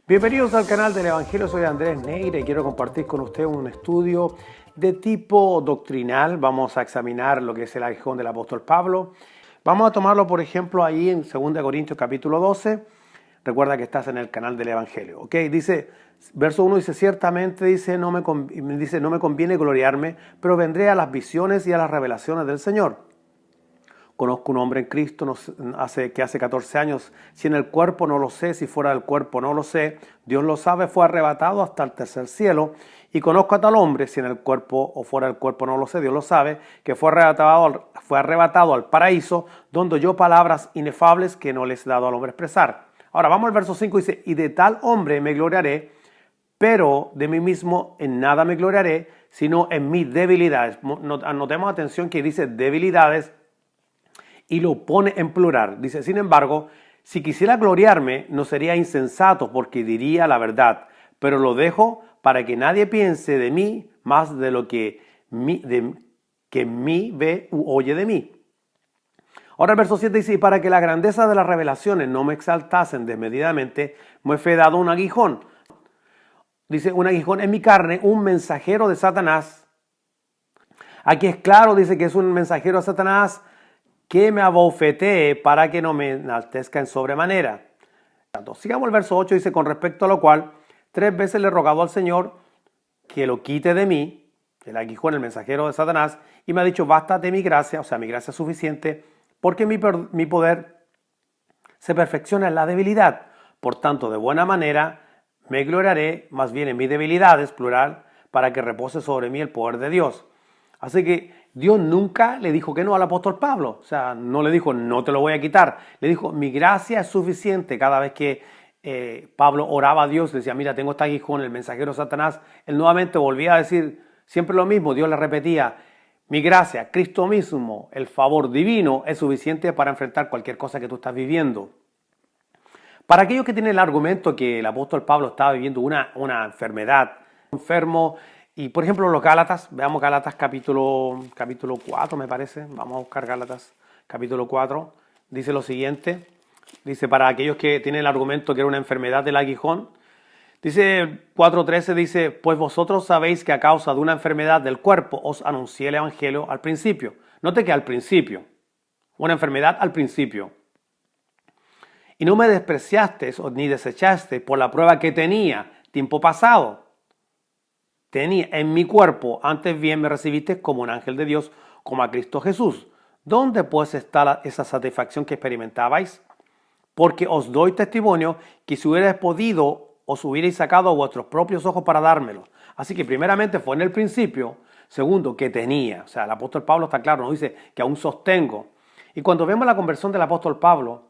Bienvenidos al canal del Evangelio, soy Andrés Neira y quiero compartir con usted un estudio de tipo doctrinal. Vamos a examinar lo que es el aguijón del apóstol Pablo. Vamos a tomarlo, por ejemplo, ahí en 2 Corintios capítulo 12. Recuerda que estás en el canal del Evangelio, ¿ok? Dice, verso 1 dice, ciertamente no me conviene gloriarme, pero vendré a las visiones y a las revelaciones del Señor. Conozco un hombre en Cristo que hace 14 años, si en el cuerpo no lo sé, si fuera del cuerpo no lo sé, Dios lo sabe, fue arrebatado hasta el tercer cielo. Y conozco a tal hombre, si en el cuerpo o fuera del cuerpo no lo sé, Dios lo sabe, que fue arrebatado al paraíso, donde oyó palabras inefables que no les he dado al hombre expresar. Ahora vamos al verso 5, dice, y de tal hombre me gloriaré, pero de mí mismo en nada me gloriaré, sino en mis debilidades. Notemos atención que dice debilidades, y lo pone en plural. Dice, sin embargo, si quisiera gloriarme, no sería insensato porque diría la verdad, pero lo dejo para que nadie piense de mí más de lo que mí ve u oye de mí. Ahora el verso 7 dice, y para que la grandeza de las revelaciones no me exaltasen desmedidamente, me fue dado un aguijón. Dice, un aguijón en mi carne, un mensajero de Satanás. Aquí es claro, dice que es un mensajero de Satanás, que me abofetee para que no me enaltezca en sobremanera. Sigamos el verso 8, dice, con respecto a lo cual, 3 veces le he rogado al Señor que lo quite de mí, el aguijón, el mensajero de Satanás, y me ha dicho, bástate mi gracia, o sea, mi gracia es suficiente, porque mi poder se perfecciona en la debilidad. Por tanto, de buena manera me gloriaré, más bien en mis debilidades, plural, para que repose sobre mí el poder de Dios. Así que Dios nunca le dijo que no al apóstol Pablo. O sea, no le dijo, no te lo voy a quitar. Le dijo, mi gracia es suficiente. Cada vez que Pablo oraba a Dios, decía, mira, tengo este aguijón, el mensajero de Satanás. Él nuevamente volvía a decir siempre lo mismo. Dios le repetía, mi gracia, Cristo mismo, el favor divino es suficiente para enfrentar cualquier cosa que tú estás viviendo. Para aquellos que tienen el argumento que el apóstol Pablo estaba viviendo una enfermedad, enfermo. Y por ejemplo los Gálatas, veamos Gálatas capítulo 4 me parece, vamos a buscar Gálatas capítulo 4, dice lo siguiente, dice para aquellos que tienen el argumento que era una enfermedad del aguijón, dice 4.13, dice, pues vosotros sabéis que a causa de una enfermedad del cuerpo os anuncié el evangelio al principio. Note que al principio, una enfermedad al principio. Y no me despreciasteis ni desechasteis por la prueba que tenía tiempo pasado. Tenía en mi cuerpo, antes bien me recibiste como un ángel de Dios, como a Cristo Jesús. ¿Dónde pues está esa satisfacción que experimentabais? Porque os doy testimonio que si hubierais podido, os hubierais sacado a vuestros propios ojos para dármelo. Así que primeramente fue en el principio, segundo, que tenía. O sea, el apóstol Pablo está claro, nos dice que aún sostengo. Y cuando vemos la conversión del apóstol Pablo,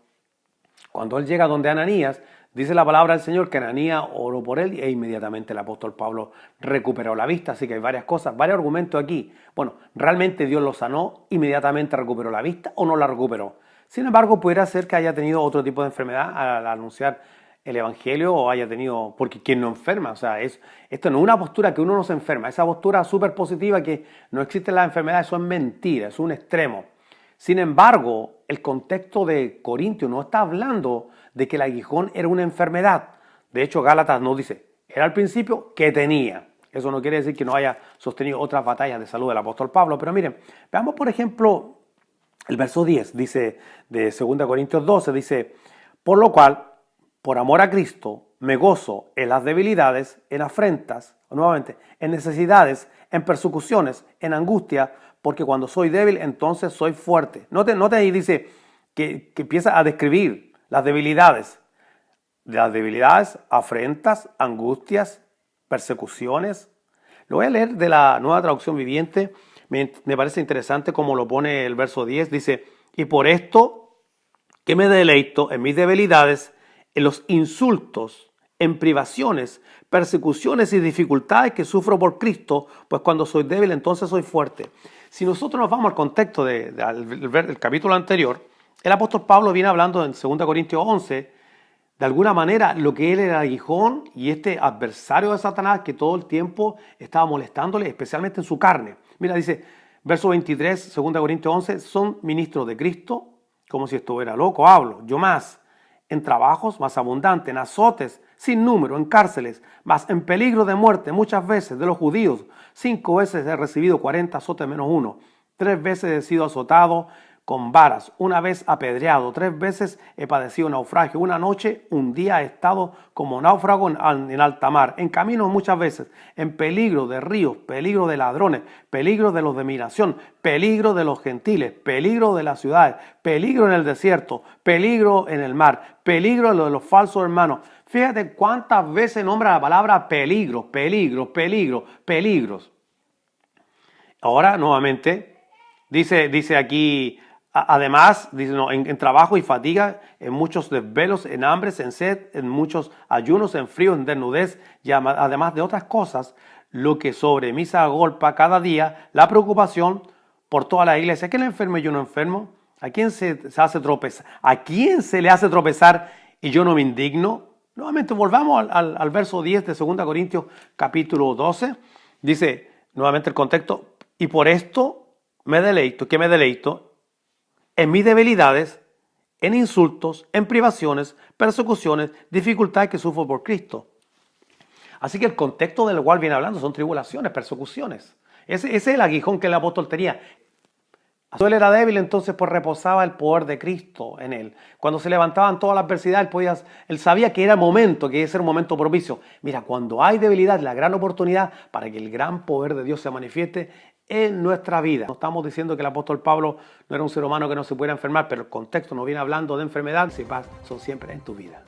cuando él llega donde Ananías, dice la palabra del Señor que Ananías oró por él e inmediatamente el apóstol Pablo recuperó la vista. Así que hay varias cosas, varios argumentos aquí. Bueno, ¿realmente Dios lo sanó? ¿Inmediatamente recuperó la vista o no la recuperó? Sin embargo, pudiera ser que haya tenido otro tipo de enfermedad al anunciar el evangelio o haya tenido, porque quien no enferma, o sea, esto no es una postura que uno no se enferma, esa postura súper positiva que no existe la enfermedad, eso es mentira, es un extremo. Sin embargo, el contexto de Corintios no está hablando de que el aguijón era una enfermedad. De hecho, Gálatas nos dice, era al principio que tenía. Eso no quiere decir que no haya sostenido otras batallas de salud del apóstol Pablo. Pero miren, veamos por ejemplo el verso 10, dice de 2 Corintios 12, dice, por lo cual, por amor a Cristo, me gozo en las debilidades, en afrentas, nuevamente, en necesidades, en persecuciones, en angustia, porque cuando soy débil, entonces soy fuerte. Note ahí dice que empieza a describir las debilidades. Las debilidades, afrentas, angustias, persecuciones. Lo voy a leer de la Nueva Traducción Viviente. Me parece interesante como lo pone el verso 10. Dice, y por esto que me deleito en mis debilidades, en los insultos, en privaciones, persecuciones y dificultades que sufro por Cristo, pues cuando soy débil entonces soy fuerte. Si nosotros nos vamos al contexto del capítulo anterior, el apóstol Pablo viene hablando en 2 Corintios 11, de alguna manera lo que él era el aguijón y este adversario de Satanás que todo el tiempo estaba molestándole, especialmente en su carne. Mira, dice, verso 23, 2 Corintios 11, son ministros de Cristo, como si estuviera loco, hablo, yo más. en trabajos más abundantes, en azotes sin número, en cárceles, más en peligro de muerte muchas veces de los judíos. 5 veces he recibido 40 azotes menos uno. 3 veces he sido azotado con varas, 1 vez apedreado, 3 veces he padecido naufragio, 1 noche, 1 día he estado como náufrago en alta mar, en camino muchas veces, en peligro de ríos, peligro de ladrones, peligro de los de migración, peligro de los gentiles, peligro de las ciudades, peligro en el desierto, peligro en el mar, peligro de los falsos hermanos. Fíjate cuántas veces nombra la palabra peligro, peligro, peligro, peligros. Ahora, nuevamente, dice aquí, además, dice, no, en trabajo y fatiga, en muchos desvelos, en hambres, en sed, en muchos ayunos, en frío, en desnudez, y además de otras cosas, lo que sobre mí se agolpa cada día, la preocupación por toda la iglesia. ¿Quién es enfermo y yo no enfermo? ¿A quién se hace tropezar? ¿A quién se le hace tropezar y yo no me indigno? Nuevamente, volvamos al verso 10 de 2 Corintios capítulo 12. Dice, nuevamente el contexto, y por esto me deleito. ¿Qué me deleito? En mis debilidades, en insultos, en privaciones, persecuciones, dificultades que sufro por Cristo. Así que el contexto del cual viene hablando son tribulaciones, persecuciones. Ese es el aguijón que el apóstol tenía. Cuando él era débil, entonces pues reposaba el poder de Cristo en él. Cuando se levantaban todas las adversidades, él sabía que era momento, que ese era un momento propicio. Mira, cuando hay debilidad, la gran oportunidad para que el gran poder de Dios se manifieste en nuestra vida. No estamos diciendo que el apóstol Pablo no era un ser humano que no se pudiera enfermar, pero el contexto nos viene hablando de enfermedad, y paz son siempre en tu vida.